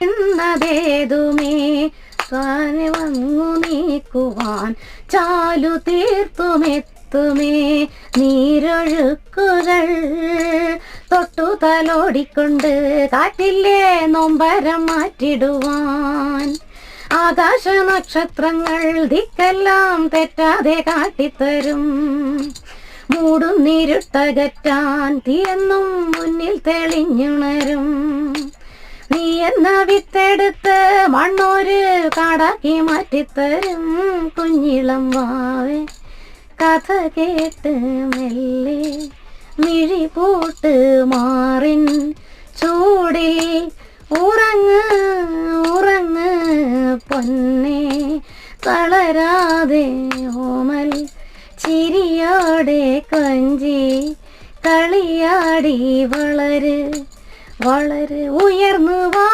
എന്നതേതുമേ താനെ വന്നു നീക്കുവാൻ ചാലു തീർത്തുമെത്തുമേ നീരൊഴുക്കുകൾ തൊട്ടു തലോടിക്കൊണ്ട് കാറ്റില്ലേ നൊമ്പരം മാറ്റിടുവാൻ ആകാശ നക്ഷത്രങ്ങൾ ദിക്കെല്ലാം തെറ്റാതെ കാട്ടിത്തരും മൂടുന്നിരുട്ടകറ്റാൻ തീയെന്നും മുന്നിൽ തെളിഞ്ഞുണരും നീ എന്ന വിത്തെടുത്ത് മണ്ണൊരു കാടാക്കി മാറ്റിത്തരും കുഞ്ഞിളം വാവേ കഥ കേട്ട് മെല്ലെ മിഴി പൂട്ട് മാറിൻ ചൂടിൽ ഉറങ്ങ് ഉറങ്ങ് പൊന്നേ തളരാതെ ഓമൽ ചിരിയോടെ കൊഞ്ചി കളിയാടി വളര് വളര് ഉയർന്നു വാ